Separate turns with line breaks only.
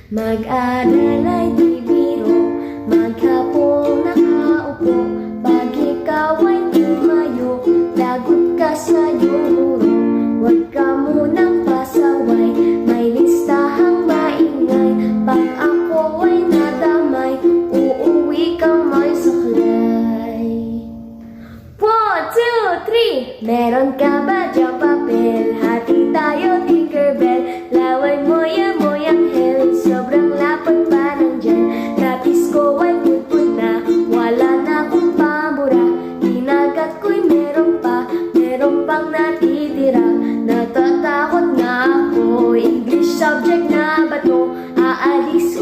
Mag-aral ay di biro, maghapong nakaupo. Pag ikaw ay tumayo, lagot ka sa guro. Huwag ka munang pasaway, may listahang maingay. Pag ako ay nadamay, uuwi ka may saklay. 1, 2, 3! Meron ka ba diyang papel? Hati tayo, Tinkerbell. Laway mo yang hell, sobrang lapad pa nandyan. Rapis ko ay putput na, wala na akong pambura. Hinagat ko'y meron pang natitira. Natatakot na ako, English subject na ba to? Aalis